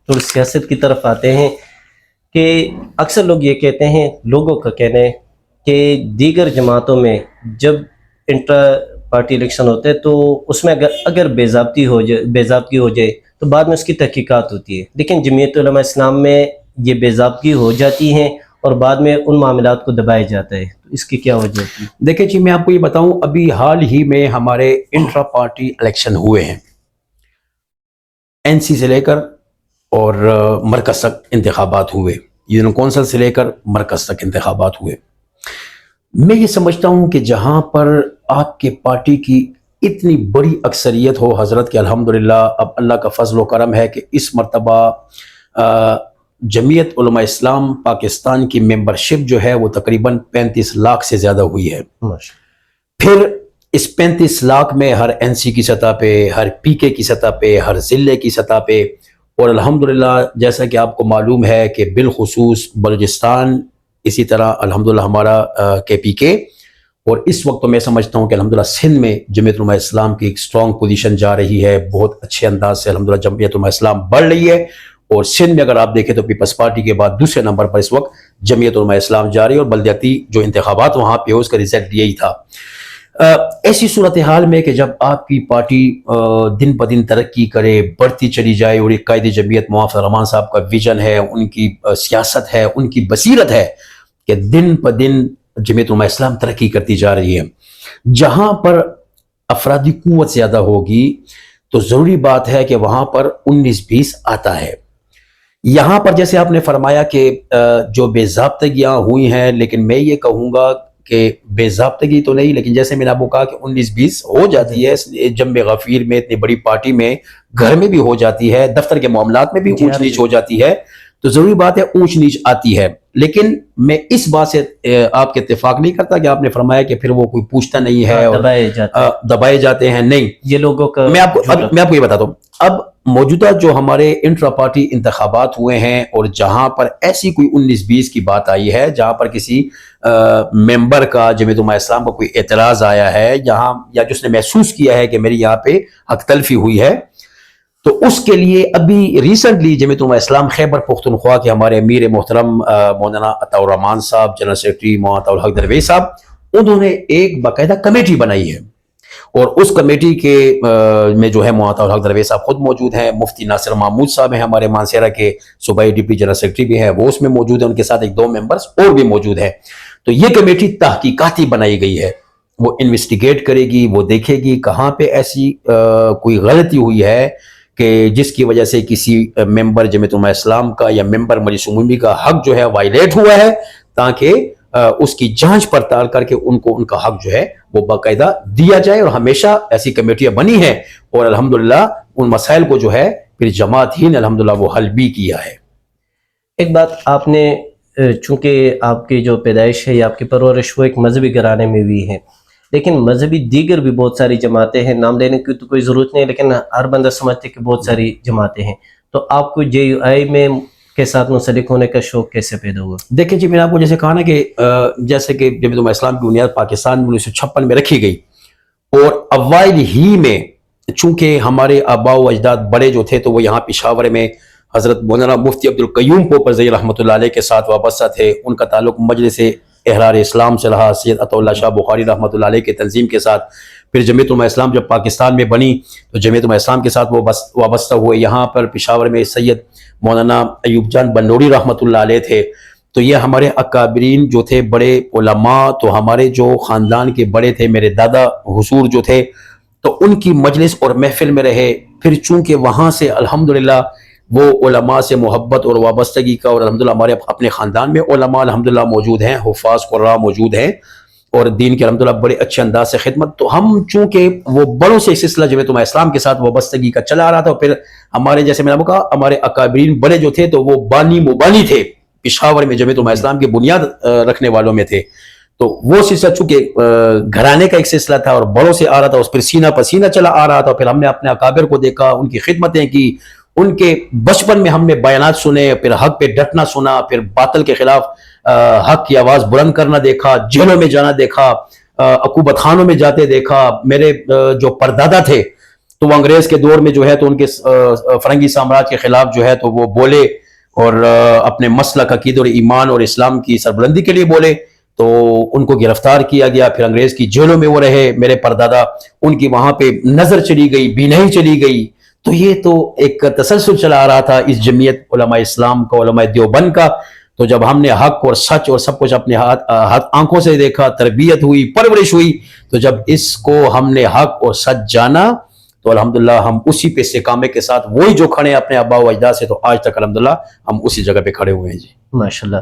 تھوڑی سیاست کی طرف آتے ہیں کہ اکثر لوگ یہ کہتے ہیں، لوگوں کا کہنا ہے کہ دیگر جماعتوں میں جب انٹرا پارٹی الیکشن ہوتے ہیں تو اس میں اگر بے ضابطگی ہو جائے تو بعد میں اس کی تحقیقات ہوتی ہے، لیکن جمعیت علماء اسلام میں یہ بے ضابطگی ہو جاتی ہیں اور بعد میں ان معاملات کو دبایا جاتا ہے، تو اس کی کیا وجہ ہوتی ہے؟ دیکھیں جی، میں آپ کو یہ بتاؤں، ابھی حال ہی میں ہمارے انٹرا پارٹی الیکشن ہوئے ہیں، این سی سے لے کر اور مرکز تک انتخابات ہوئے، یونین کونسل سے لے کر مرکز تک انتخابات ہوئے۔ میں یہ سمجھتا ہوں کہ جہاں پر آپ کے پارٹی کی اتنی بڑی اکثریت ہو حضرت، کہ الحمدللہ اب اللہ کا فضل و کرم ہے کہ اس مرتبہ جمعیت علماء اسلام پاکستان کی ممبرشپ جو ہے وہ تقریباً 35 لاکھ سے زیادہ ہوئی ہے۔ پھر اس 35 لاکھ میں ہر این سی کی سطح پہ، ہر پی کے کی سطح پہ، ہر ضلع کی سطح پہ، اور الحمدللہ جیسا کہ آپ کو معلوم ہے کہ بالخصوص بلوچستان، اسی طرح الحمدللہ ہمارا کے پی کے، اور اس وقت تو میں سمجھتا ہوں کہ الحمدللہ سندھ میں جمعیت علماء اسلام کی ایک سٹرونگ پوزیشن جا رہی ہے، بہت اچھے انداز سے الحمدللہ جمعیت علماء اسلام بڑھ رہی ہے، اور سندھ میں اگر آپ دیکھیں تو پیپلز پارٹی کے بعد دوسرے نمبر پر اس وقت جمعیت علماء اسلام جا رہی ہے، اور بلدیاتی جو انتخابات وہاں پہ اس کا رزلٹ یہی تھا۔ ایسی صورتحال میں کہ جب آپ کی پارٹی دن بہ دن ترقی کرے، بڑھتی چلی جائے، اور ایک قائد جمعیت موافق الرحمان صاحب کا ویژن ہے، ان کی سیاست ہے، ان کی بصیرت ہے کہ دن بہ دن جمعیت علماء اسلام ترقی کرتی جا رہی ہے، جہاں پر افرادی قوت زیادہ ہوگی تو ضروری بات ہے کہ وہاں پر 19-20 آتا ہے۔ یہاں پر جیسے آپ نے فرمایا کہ جو بے ضابطگیاں ہوئی ہیں، لیکن میں یہ کہوں گا کہ بے ضابطگی تو نہیں، لیکن جیسے میں نے آپ کو کہا کہ 19-20 ہو جاتی ہے جنب غفیر میں، اتنی بڑی پارٹی میں، گھر میں بھی ہو جاتی ہے، دفتر کے معاملات میں بھی اونچ نیچ ہو جاتی ہے، تو ضروری بات ہے اونچ نیچ آتی ہے۔ لیکن میں اس بات سے آپ کے اتفاق نہیں کرتا کہ آپ نے فرمایا کہ پھر وہ کوئی پوچھتا نہیں ہے اور دبائے جاتے ہیں، نہیں، یہ لوگوں کا میں آپ کو یہ بتاتا ہوں۔ اب موجودہ جو ہمارے انٹرا پارٹی انتخابات ہوئے ہیں، اور جہاں پر ایسی کوئی 19-20 کی بات آئی ہے، جہاں پر کسی ممبر کا جمعیت علماء اسلام کا کوئی اعتراض آیا ہے، جہاں یا جس نے محسوس کیا ہے کہ میری یہاں پہ حق تلفی ہوئی ہے، تو اس کے لیے ابھی ریسنٹلی جمعیت علماء اسلام خیبر پختونخوا کے ہمارے امیر محترم مولانا عطاء الرحمان صاحب، جنرل سیکرٹری مولانا عطاء الحق درویش صاحب، انہوں نے ایک باقاعدہ کمیٹی بنائی ہے، اور اس کمیٹی کے میں جو ہے مولانا عطاء الحق درویش صاحب خود موجود ہیں، مفتی ناصر محمود صاحب ہیں ہمارے مانسہرہ کے صوبائی ڈپٹی جنرل سیکرٹری بھی ہیں، وہ اس میں موجود ہیں، ان کے ساتھ 1-2 ممبرز اور بھی موجود ہیں۔ تو یہ کمیٹی تحقیقاتی بنائی گئی ہے، وہ انویسٹیگیٹ کرے گی، وہ دیکھے گی کہاں پہ ایسی کوئی غلطی ہوئی ہے کہ جس کی وجہ سے کسی ممبر جمعیت علماء اسلام کا یا ممبر مجلس عمومی کا حق جو ہے وائلیٹ ہوا ہے، تاکہ اس کی جانچ پڑتال کر کے ان کو ان کا حق جو ہے وہ باقاعدہ دیا جائے، اور ہمیشہ ایسی کمیٹیاں بنی ہیں، اور الحمدللہ ان مسائل کو جو ہے پھر جماعت ہی نے الحمدللہ وہ حل بھی کیا ہے۔ ایک بات آپ نے، چونکہ آپ کی جو پیدائش ہے یا آپ کی پرورش وہ ایک مذہبی گھرانے میں بھی ہے، لیکن مذہبی دیگر بھی بہت ساری جماعتیں ہیں، نام لینے کی تو کوئی ضرورت نہیں، لیکن ہر بندہ سمجھتے کہ بہت ساری جماعتیں ہیں، تو آپ کو جے یو آئی میں کے ساتھ منسلک ہونے کا شوق کیسے پیدا ہوا؟ دیکھیں جی، میں نے آپ کو جیسے کہا نا کہ جیسے کہ جمعیت علماء اسلام کی بنیاد پاکستان میں 1956 میں رکھی گئی، اور اوائل ہی میں چونکہ ہمارے آباء و اجداد بڑے جو تھے تو وہ یہاں پشاور میں حضرت مولانا مفتی عبدالقیوم پوپرزئی رحمۃ اللہ علیہ کے ساتھ وابستہ تھے، ان کا تعلق مجلس احرار اسلام سے رہا، سید عطا اللہ شاہ بخاری رحمۃ اللہ علیہ کے تنظیم کے ساتھ، پھر جمعیت علماء اسلام جب پاکستان میں بنی تو جمعیت علماء اسلام کے ساتھ وہ وابستہ ہوئے، یہاں پر پشاور میں سید مولانا ایوب جان بنوری رحمۃ اللہ علیہ تھے، تو یہ ہمارے اکابرین جو تھے، بڑے علماء، تو ہمارے جو خاندان کے بڑے تھے، میرے دادا حضور جو تھے، تو ان کی مجلس اور محفل میں رہے، پھر چونکہ وہاں سے الحمدللہ وہ علماء سے محبت اور وابستگی کا، اور الحمدللہ ہمارے اپنے خاندان میں علماء الحمدللہ موجود ہیں، حفاظ قراء موجود ہیں، اور دین کے الحمدللہ بڑے اچھے انداز سے خدمت، تو ہم چونکہ وہ بڑوں سے سلسلہ جمعیت علماء اسلام کے ساتھ وابستگی کا چلا آ رہا تھا، پھر ہمارے جیسے میں نے کہا ہمارے اکابرین بڑے جو تھے تو وہ بانی مبانی تھے، پشاور میں جمعیت علماء اسلام کی بنیاد رکھنے والوں میں تھے، تو وہ سلسلہ چونکہ گھرانے کا ایک سلسلہ تھا اور بڑوں سے آ رہا تھا، اس پھر سینہ پسینہ چلا آ رہا تھا، پھر ہم نے اپنے اکابر کو دیکھا، ان کی خدمتیں کی، ان کے بچپن میں ہم نے بیانات سنے، پھر حق پہ ڈٹنا سنا، پھر باطل کے خلاف حق کی آواز بلند کرنا دیکھا، جیلوں میں جانا دیکھا، عقوبت خانوں میں جاتے دیکھا، میرے جو پردادا تھے تو وہ انگریز کے دور میں جو ہے تو ان کے فرنگی سامراج کے خلاف جو ہے تو وہ بولے اور اپنے مسلک عقید اور ایمان اور اسلام کی سربلندی کے لیے بولے، تو ان کو گرفتار کیا گیا، پھر انگریز کی جیلوں میں وہ رہے، میرے پردادا ان کی وہاں پہ نظر چلی گئی، بینائی چلی گئی. تو یہ تو ایک تسلسل چلا آ رہا تھا اس جمعیت علماء اسلام کا، علماء دیوبند کا. تو جب ہم نے حق اور سچ اور سب کچھ اپنے آنکھوں سے دیکھا، تربیت ہوئی، پرورش ہوئی، تو جب اس کو ہم نے حق اور سچ جانا تو الحمدللہ ہم اسی پہ استقامت کے ساتھ وہی جو کھڑے ہیں اپنے آبا و اجداد سے، تو آج تک الحمدللہ ہم اسی جگہ پہ کھڑے ہوئے ہیں. جی ماشاءاللہ.